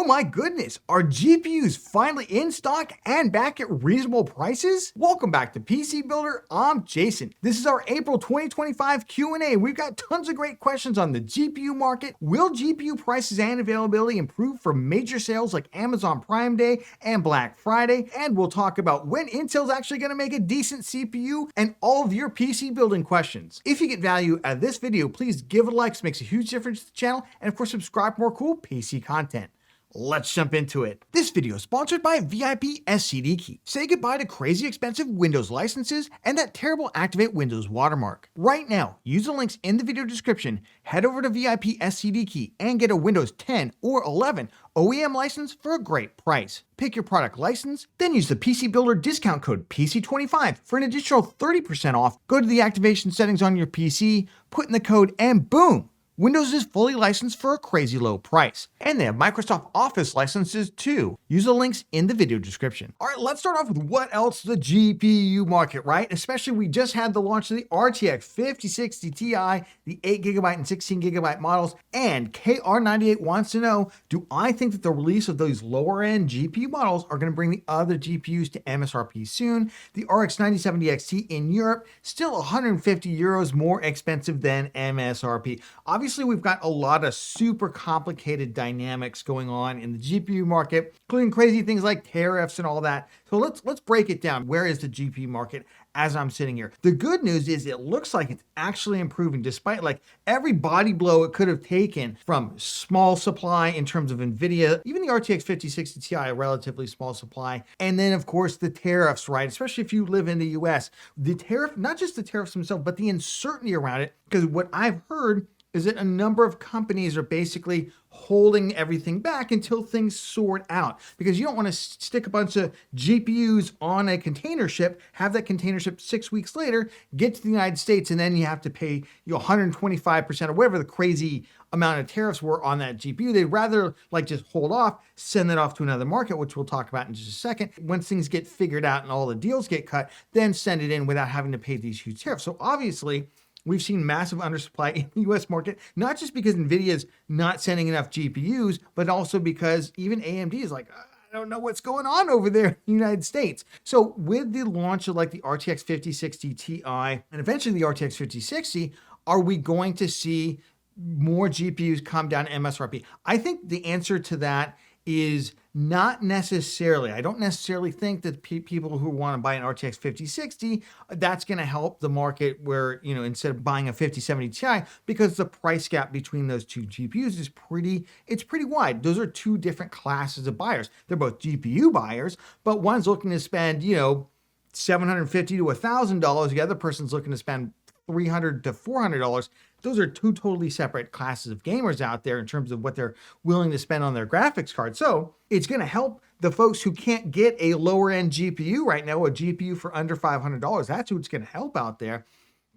Oh my goodness, are GPUs finally in stock and back at reasonable prices? Welcome back to PC Builder, I'm Jason. This is our April 2025 Q&A. We've got tons of great questions on the GPU market. Will GPU prices and availability improve for major sales like Amazon Prime Day and Black Friday? And we'll talk about when Intel's actually gonna make a decent CPU and all of your PC building questions. If you get value out of this video, please give it a like, it makes a huge difference to the channel, and of course subscribe for more cool PC content. Let's jump into it. This video is sponsored by VIP SCD Key. Say goodbye to crazy expensive Windows licenses and that terrible Activate Windows watermark. Right now, use the links in the video description, head over to VIP SCD Key and get a Windows 10 or 11 OEM license for a great price. Pick your product license, then use the PC Builder discount code PC25 for an additional 30% off. Go to the activation settings on your PC, put in the code, and boom! Windows is fully licensed for a crazy low price. And they have Microsoft Office licenses too. Use the links in the video description. All right, let's start off with what else the GPU market, right? Especially we just had the launch of the RTX 5060 Ti, the 8GB and 16GB models, and KR98 wants to know, do I think that the release of those lower end GPU models are gonna bring the other GPUs to MSRP soon? The RX 9070 XT in Europe, still 150 euros more expensive than MSRP. Obviously, we've got a lot of super complicated dynamics going on in the GPU market, including crazy things like tariffs and all that. So let's break it down. Where is the GPU market as I'm sitting here? The good news is it looks like it's actually improving despite like every body blow it could have taken from small supply in terms of NVIDIA, even the RTX 5060 Ti, a relatively small supply. And then of course the tariffs, right? Especially if you live in the US, the tariff, not just the tariffs themselves, but the uncertainty around it. Because what I've heard is that a number of companies are basically holding everything back until things sort out, because you don't want to stick a bunch of GPUs on a container ship, have that container ship 6 weeks later, get to the United States, and then you have to pay 125% or whatever the crazy amount of tariffs were on that GPU. They'd rather like just hold off, send that off to another market, which we'll talk about in just a second. Once things get figured out and all the deals get cut, then send it in without having to pay these huge tariffs. So obviously, we've seen massive undersupply in the US market, not just because NVIDIA is not sending enough GPUs, but also because even AMD is like, I don't know what's going on over there in the United States. So with the launch of like the RTX 5060 Ti and eventually the RTX 5060, are we going to see more GPUs come down to MSRP? I think the answer to that is not necessarily. I don't necessarily think that people who want to buy an RTX 5060, that's going to help the market where, instead of buying a 5070 Ti, because the price gap between those two GPUs is pretty wide. Those are two different classes of buyers. They're both GPU buyers, but one's looking to spend, $750 to $1,000. The other person's looking to spend $300 to $400. Those are two totally separate classes of gamers out there in terms of what they're willing to spend on their graphics card. So it's going to help the folks who can't get a lower end GPU right now, a GPU for under $500. That's who it's going to help out there.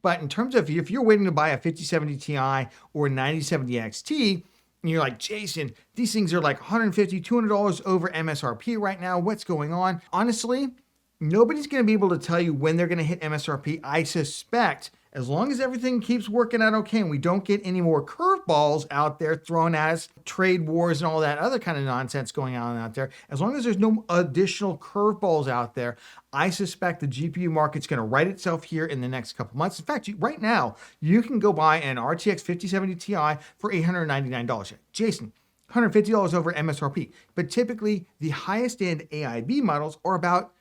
But in terms of if you're waiting to buy a 5070 Ti or a 9070 XT, and you're like, Jason, these things are like $150, $200 over MSRP right now. What's going on? Honestly, nobody's going to be able to tell you when they're going to hit MSRP. I suspect as long as everything keeps working out okay and we don't get any more curveballs out there thrown at us, trade wars and all that other kind of nonsense going on out there, as long as there's no additional curveballs out there, I suspect the GPU market's going to right itself here in the next couple months. In fact, right now, you can go buy an RTX 5070 Ti for $899. Jason, $150 over MSRP. But typically, the highest end AIB models are about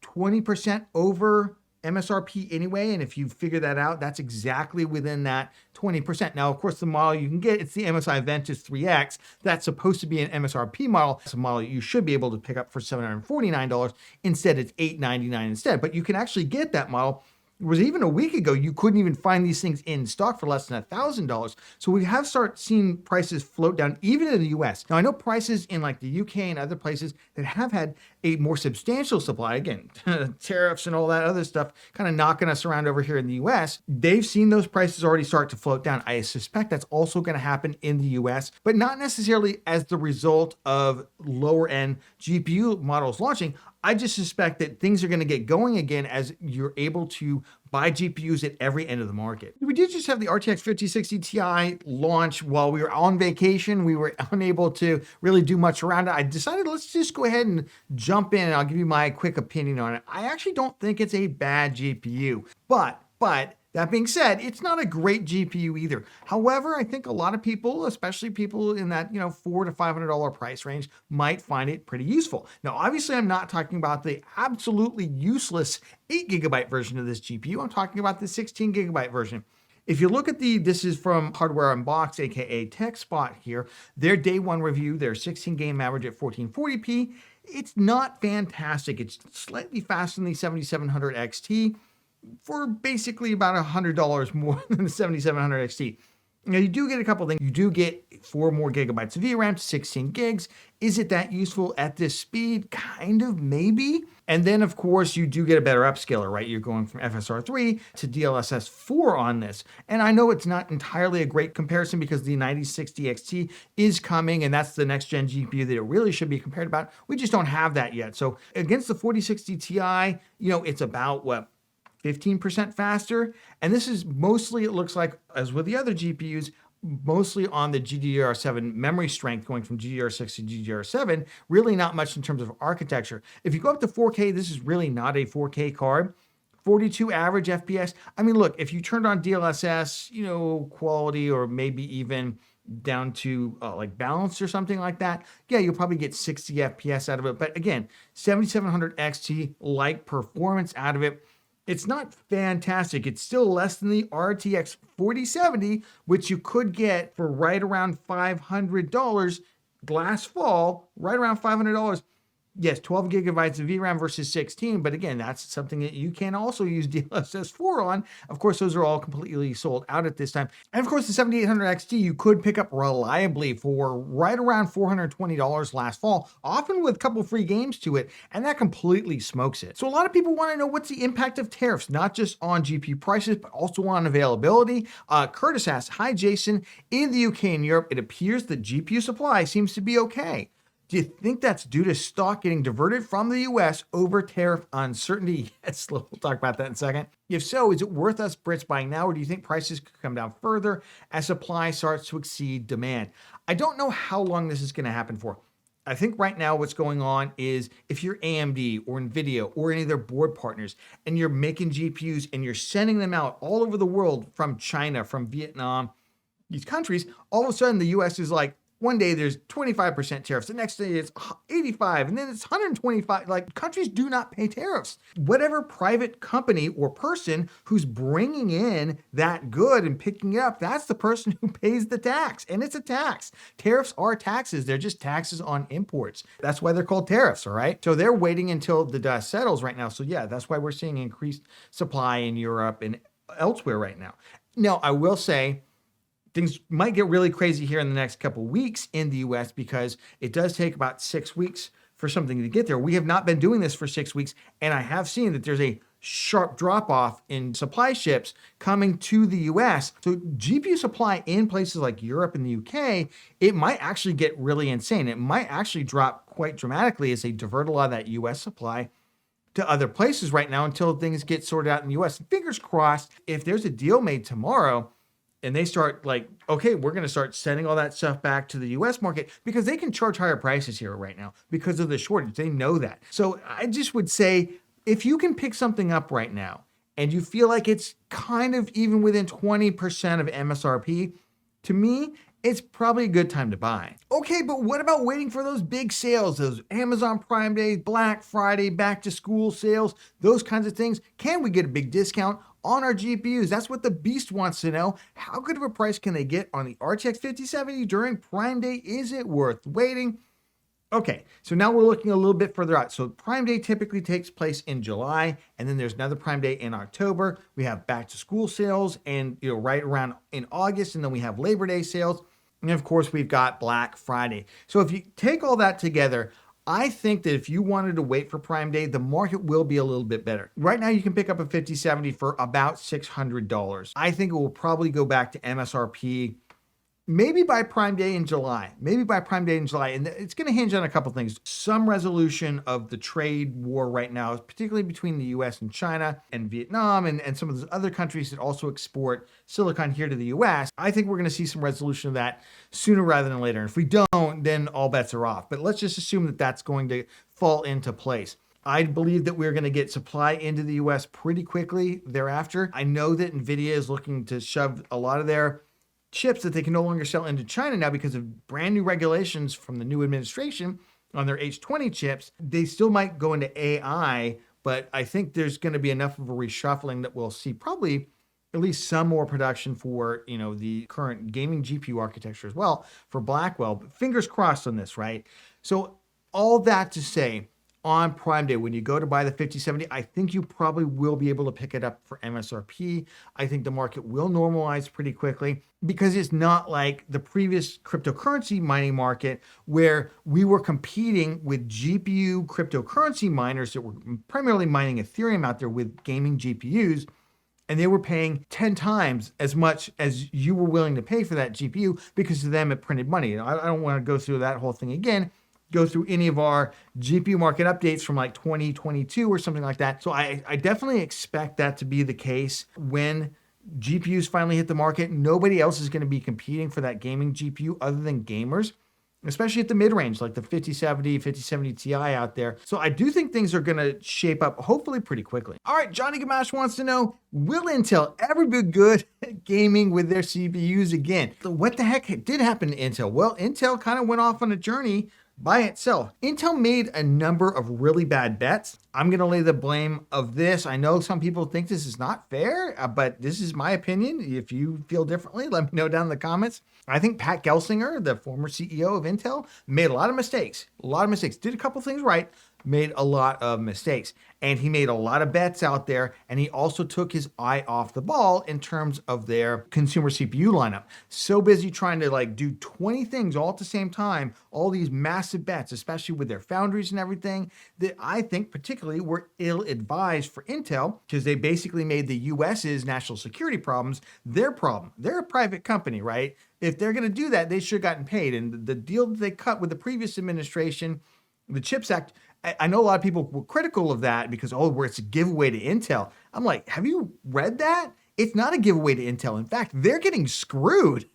20% over MSRP anyway, and if you figure that out, that's exactly within that 20%. Now, of course, the model you can get, it's the MSI Ventus 3X. That's supposed to be an MSRP model. It's a model you should be able to pick up for $749. Instead, it's $899 instead. But you can actually get that model. It was even a week ago, you couldn't even find these things in stock for less than $1,000. So we have started seeing prices float down, even in the US. Now, I know prices in like the UK and other places that have had a more substantial supply, again, tariffs and all that other stuff kind of knocking us around over here in the US, they've seen those prices already start to float down. I suspect that's also going to happen in the US, but not necessarily as the result of lower end GPU models launching. I just suspect that things are going to get going again as you're able to buy GPUs at every end of the market. We did just have the RTX 5060 Ti launch while we were on vacation. We were unable to really do much around it. I decided let's just go ahead and jump in and I'll give you my quick opinion on it. I actually don't think it's a bad GPU, but that being said, it's not a great GPU either. However, I think a lot of people, especially people in that $400 to $500 price range, might find it pretty useful. Now, obviously, I'm not talking about the absolutely useless 8GB version of this GPU. I'm talking about the 16GB version. If you look at this is from Hardware Unboxed, aka TechSpot here, their day one review, their 16 game average at 1440p. It's not fantastic. It's slightly faster than the 7700 XT. For basically about $100 more than the 7700 XT. Now you do get a couple things. You do get 4 more gigabytes of VRAM to 16 gigs. Is it that useful at this speed? Kind of, maybe. And then of course you do get a better upscaler, right? You're going from FSR 3 to DLSS 4 on this. And I know it's not entirely a great comparison because the 9060 XT is coming and that's the next gen GPU that it really should be compared about. We just don't have that yet. So against the 4060 Ti, it's about what? 15% faster. And this is mostly, it looks like, as with the other GPUs, mostly on the GDDR7 memory strength going from GDDR6 to GDDR7, really not much in terms of architecture. If you go up to 4K, this is really not a 4K card. 42 average FPS. I mean, look, if you turned on DLSS, quality, or maybe even down to like balance or something like that, yeah, you'll probably get 60 FPS out of it. But again, 7700 XT like performance out of it. It's not fantastic. It's still less than the RTX 4070, which you could get for right around $500 last fall, right around $500. Yes, 12 gigabytes of VRAM versus 16, but again, that's something that you can also use DLSS 4 on. Of course, those are all completely sold out at this time. And of course, the 7800 XT you could pick up reliably for right around $420 last fall, often with a couple free games to it, and that completely smokes it. So a lot of people want to know what's the impact of tariffs, not just on GPU prices, but also on availability. Curtis asks, hi Jason, in the UK and Europe, it appears that GPU supply seems to be okay. Do you think that's due to stock getting diverted from the US over tariff uncertainty? Yes, we'll talk about that in a second. If so, is it worth us Brits buying now, or do you think prices could come down further as supply starts to exceed demand? I don't know how long this is going to happen for. I think right now what's going on is if you're AMD or NVIDIA or any of their board partners and you're making GPUs and you're sending them out all over the world from China, from Vietnam, these countries, all of a sudden the US is like, one day there's 25% tariffs, the next day it's 85, and then it's 125. Like, countries do not pay tariffs. Whatever private company or person who's bringing in that good and picking it up, that's the person who pays the tax, and it's a tax. Tariffs are taxes. They're just taxes on imports. That's why they're called tariffs, all right? So they're waiting until the dust settles right now. So yeah, that's why we're seeing increased supply in Europe and elsewhere right now. Now, I will say, things might get really crazy here in the next couple of weeks in the US because it does take about 6 weeks for something to get there. We have not been doing this for 6 weeks, and I have seen that there's a sharp drop off in supply ships coming to the US. So GPU supply in places like Europe and the UK, it might actually get really insane. It might actually drop quite dramatically as they divert a lot of that US supply to other places right now until things get sorted out in the US. Fingers crossed, if there's a deal made tomorrow, and they start like, okay, we're going to start sending all that stuff back to the US market because they can charge higher prices here right now because of the shortage. They know that. So I just would say, if you can pick something up right now and you feel like it's kind of even within 20% of MSRP, to me, it's probably a good time to buy. Okay, but what about waiting for those big sales, those Amazon Prime Day, Black Friday, back to school sales, those kinds of things? Can we get a big discount on our GPUs? That's what the Beast wants to know. How good of a price can they get on the RTX 5070 during Prime Day? Is it worth waiting? Okay, so now we're looking a little bit further out. So Prime Day typically takes place in July, and then there's another Prime Day in October. We have back to school sales and right around in August, and then we have Labor Day sales. And of course, we've got Black Friday. So if you take all that together, I think that if you wanted to wait for Prime Day, the market will be a little bit better. Right now, you can pick up a 5070 for about $600. I think it will probably go back to MSRP maybe by Prime Day in July. Maybe by Prime Day in July. And it's going to hinge on a couple things. Some resolution of the trade war right now, particularly between the US and China and Vietnam and some of those other countries that also export silicon here to the US. I think we're going to see some resolution of that sooner rather than later. And if we don't, then all bets are off. But let's just assume that that's going to fall into place. I believe that we're going to get supply into the US pretty quickly thereafter. I know that NVIDIA is looking to shove a lot of their chips that they can no longer sell into China now because of brand new regulations from the new administration on their H20 chips. They still might go into AI, but I think there's going to be enough of a reshuffling that we'll see probably at least some more production for, the current gaming GPU architecture as well for Blackwell. But fingers crossed on this, right? So all that to say, on Prime Day, when you go to buy the 5070, I think you probably will be able to pick it up for MSRP. I think the market will normalize pretty quickly because it's not like the previous cryptocurrency mining market where we were competing with GPU cryptocurrency miners that were primarily mining Ethereum out there with gaming GPUs. And they were paying 10 times as much as you were willing to pay for that GPU because to them it printed money. I don't want to go through that whole thing again. Go through any of our GPU market updates from like 2022 or something like that. So I definitely expect that to be the case when GPUs finally hit the market. Nobody else is going to be competing for that gaming GPU other than gamers, especially at the mid-range, like the 5070 Ti out there. So I do think things are going to shape up hopefully pretty quickly. All right, Johnny Gamache wants to know, will Intel ever be good at gaming with their CPUs again? So what the heck did happen to Intel? Well, Intel kind of went off on a journey by itself. Intel made a number of really bad bets. I'm going to lay the blame of this. I know some people think this is not fair, but this is my opinion. If you feel differently, let me know down in the comments. I think Pat Gelsinger, the former CEO of Intel, made a lot of mistakes. Did a couple things right, made a lot of mistakes. And he made a lot of bets out there. And he also took his eye off the ball in terms of their consumer CPU lineup. So busy trying to do 20 things all at the same time, all these massive bets, especially with their foundries and everything, that I think particularly were ill-advised for Intel because they basically made the US's national security problems their problem. They're a private company, right? If they're going to do that, they should have gotten paid. And the deal that they cut with the previous administration, the CHIPS Act, I know a lot of people were critical of that because, where it's a giveaway to Intel. I'm like, have you read that? It's not a giveaway to Intel. In fact, they're getting screwed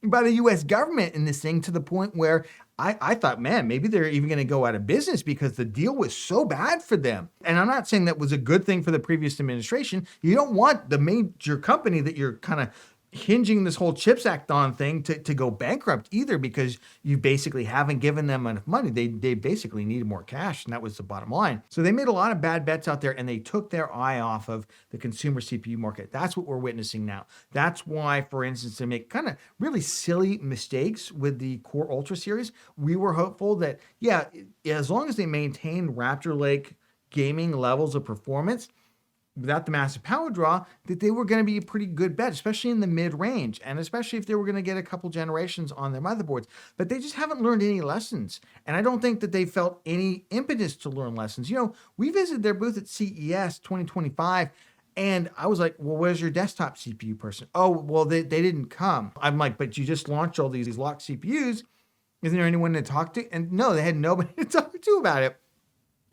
by the US government in this thing to the point where I thought, man, maybe they're even going to go out of business because the deal was so bad for them. And I'm not saying that was a good thing for the previous administration. You don't want the major company that you're kind of hinging this whole CHIPS Act on thing to go bankrupt either because you basically haven't given them enough money. They basically needed more cash, and that was the bottom line. So they made a lot of bad bets out there, and they took their eye off of the consumer CPU market. That's what we're witnessing now. That's why, for instance, they make kind of really silly mistakes with the Core Ultra series. We were hopeful that, as long as they maintain Raptor Lake gaming levels of performance, without the massive power draw, that they were going to be a pretty good bet, especially in the mid-range, and especially if they were going to get a couple generations on their motherboards. But they just haven't learned any lessons. And I don't think that they felt any impetus to learn lessons. We visited their booth at CES 2025, and I was like, well, where's your desktop CPU person? Oh, well, they didn't come. I'm like, but you just launched all these locked CPUs. Isn't there anyone to talk to? And no, they had nobody to talk to about it.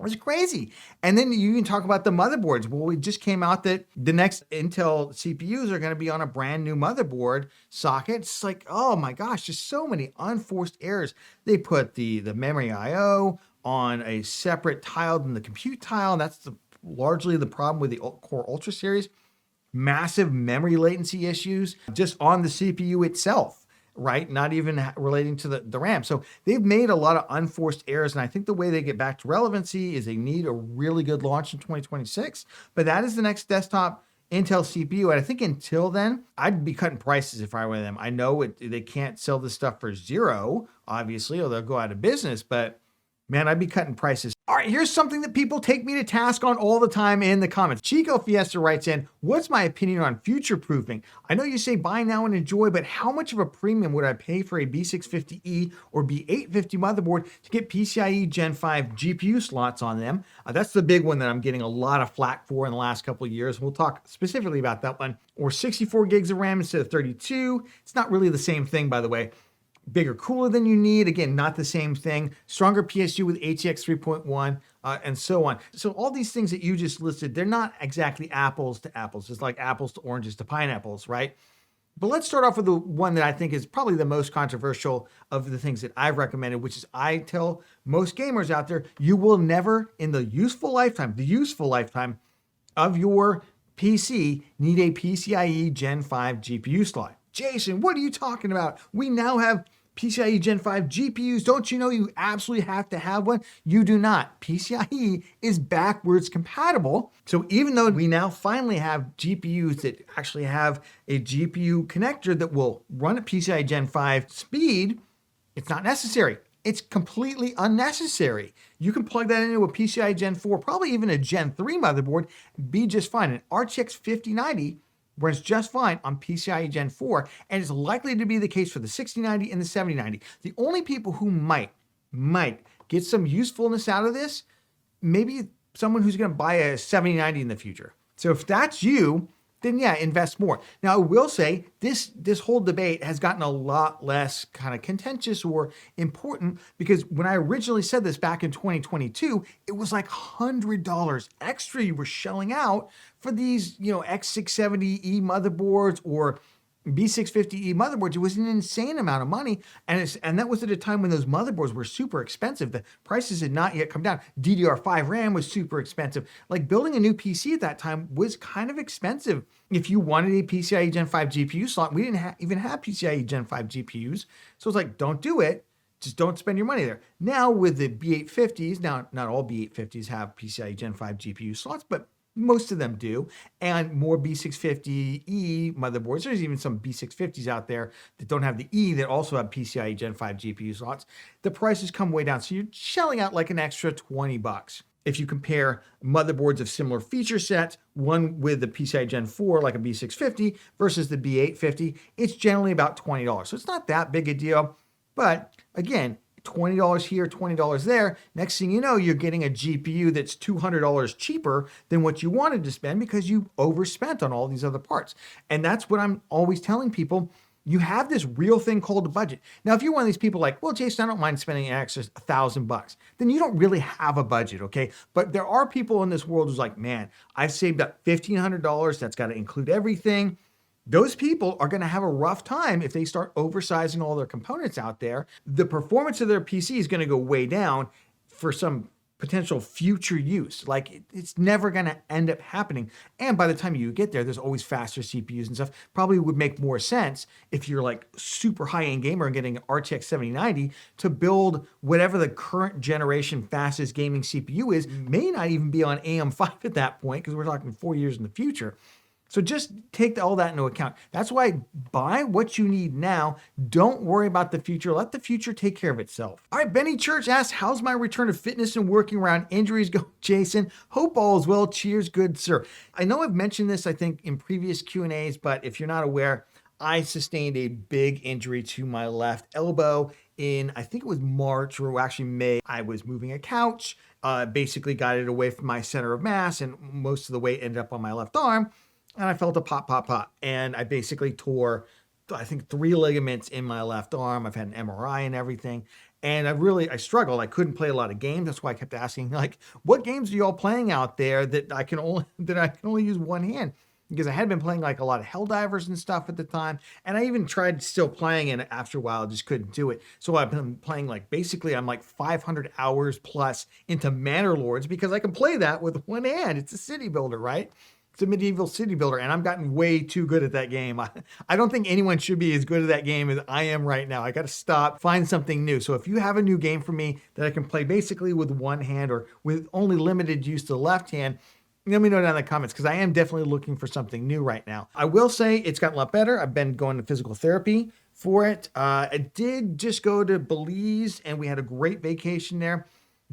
It was crazy. And then you can talk about the motherboards. Well, it just came out that the next Intel CPUs are going to be on a brand new motherboard socket. It's like, oh my gosh, just so many unforced errors. They put the memory IO on a separate tile than the compute tile. That's largely the problem with the Core Ultra series. Massive memory latency issues just on the CPU itself. Right? Not even relating to the RAM. So they've made a lot of unforced errors. And I think the way they get back to relevancy is they need a really good launch in 2026. But that is the next desktop Intel CPU. And I think until then, I'd be cutting prices if I were them. I know they can't sell this stuff for zero, obviously, or they'll go out of business. But man, I'd be cutting prices. All right. right, here's something that people take me to task on all the time in the comments. Chico Fiesta writes in, what's my opinion on future proofing? I know you say buy now and enjoy, but how much of a premium would I pay for a B650E or B850 motherboard to get PCIe Gen 5 GPU slots on them? That's the big one that I'm getting a lot of flack for in the last couple of years. We'll talk specifically about that one. Or 64 gigs of RAM instead of 32. It's not really the same thing, by the way. Bigger, cooler than you need. Again, not the same thing. Stronger PSU with ATX 3.1 and so on. So all these things that you just listed, they're not exactly apples to apples. It's like apples to oranges to pineapples, right? But let's start off with the one that I think is probably the most controversial of the things that I've recommended, which is I tell most gamers out there, you will never in the useful lifetime of your PC need a PCIe Gen 5 GPU slot. Jason, what are you talking about? We now have PCIe Gen 5 GPUs. Don't you know you absolutely have to have one? You do not. PCIe is backwards compatible. So even though we now finally have GPUs that actually have a GPU connector that will run at PCIe Gen 5 speed, it's not necessary. It's completely unnecessary. You can plug that into a PCIe Gen 4, probably even a Gen 3 motherboard, be just fine. An RTX 5090 runs just fine on PCIe Gen 4, and it's likely to be the case for the 6090 and the 7090. The only people who might get some usefulness out of this, maybe someone who's gonna buy a 7090 in the future. So if that's you, then yeah, invest more. Now, I will say this whole debate has gotten a lot less kind of contentious or important because when I originally said this back in 2022, it was like $100 extra you were shelling out for these, X670E motherboards or B650E motherboards. It was an insane amount of money. And that was at a time when those motherboards were super expensive. The prices had not yet come down. DDR5 RAM was super expensive. Like building a new PC at that time was kind of expensive. If you wanted a PCIe Gen 5 GPU slot, we didn't even have PCIe Gen 5 GPUs. So it's like, don't do it. Just don't spend your money there. Now with the B850s, now not all B850s have PCIe Gen 5 GPU slots, but most of them do, and more B650E motherboards. There's even some B650s out there that don't have the E that also have PCIe Gen 5 GPU slots. The prices come way down, so you're shelling out like an extra $20. If you compare motherboards of similar feature sets, one with the PCIe Gen 4 like a B650 versus the B850, it's generally about $20. So it's not that big a deal, but again, $20 here, $20 there. Next thing you know, you're getting a GPU that's $200 cheaper than what you wanted to spend because you overspent on all these other parts. And that's what I'm always telling people. You have this real thing called a budget. Now, if you're one of these people like, well, Jason, I don't mind spending an extra $1,000, then you don't really have a budget, okay? But there are people in this world who's like, man, I've saved up $1,500. That's got to include everything. Those people are going to have a rough time if they start oversizing all their components out there. The performance of their PC is going to go way down for some potential future use. Like it's never going to end up happening. And by the time you get there, there's always faster CPUs and stuff. Probably would make more sense if you're like super high-end gamer and getting an RTX 7090 to build whatever the current generation fastest gaming CPU is. May not even be on AM5 at that point because we're talking 4 years in the future. So just take all that into account. That's why buy what you need now. Don't worry about the future. Let the future take care of itself. All right, Benny Church asks, how's my return to fitness and working around injuries go, Jason? Hope all is well. Cheers, good sir. I know I've mentioned this, I think, in previous Q&As, but if you're not aware, I sustained a big injury to my left elbow in, I think it was March or actually May. I was moving a couch, basically got it away from my center of mass, and most of the weight ended up on my left arm. And I felt a pop. And I basically tore, I think, 3 ligaments in my left arm. I've had an MRI and everything. And I struggled. I couldn't play a lot of games. That's why I kept asking, like, what games are y'all playing out there that I can only use one hand? Because I had been playing like a lot of Helldivers and stuff at the time. And I even tried still playing, and after a while, I just couldn't do it. So I've been playing I'm like 500 hours plus into Manor Lords because I can play that with one hand. It's a city builder, right? It's a medieval city builder, and I've gotten way too good at that game. I don't think anyone should be as good at that game as I am right now. I got to stop, find something new. So if you have a new game for me that I can play basically with one hand or with only limited use to the left hand, let me know down in the comments because I am definitely looking for something new right now. I will say it's gotten a lot better. I've been going to physical therapy for it. I did just go to Belize, and we had a great vacation there.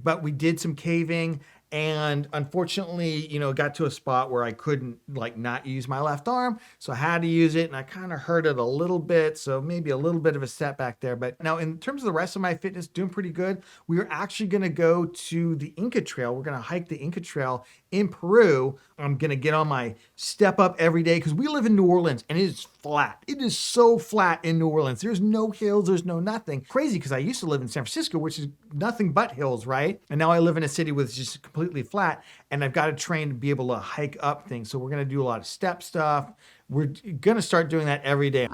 but we did some caving, and unfortunately, got to a spot where I couldn't like not use my left arm. So I had to use it, and I kind of hurt it a little bit. So maybe a little bit of a setback there. But now in terms of the rest of my fitness, doing pretty good. We are actually going to go to the Inca Trail. We're going to hike the Inca Trail in Peru. I'm going to get on my step up every day because we live in New Orleans and it is flat. It is so flat in New Orleans. There's no hills, there's no nothing. Crazy because I used to live in San Francisco, which is nothing but hills, right? And now I live in a city with just completely flat, and I've got to train to be able to hike up things. So we're going to do a lot of step stuff. We're going to start doing that every day.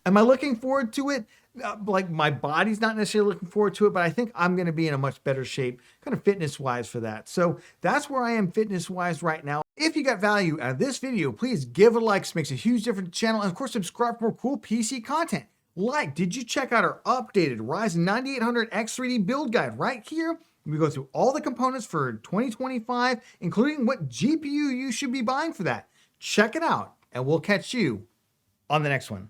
Am I looking forward to it? Like my body's not necessarily looking forward to it, but I think I'm going to be in a much better shape kind of fitness wise for that. So that's where I am fitness wise right now. If you got value out of this video, please give it a like. This makes a huge difference to the channel. And of course, subscribe for more cool PC content. Like, did you check out our updated Ryzen 9800X 3D build guide right here? We go through all the components for 2025, including what GPU you should be buying for that. Check it out, and we'll catch you on the next one.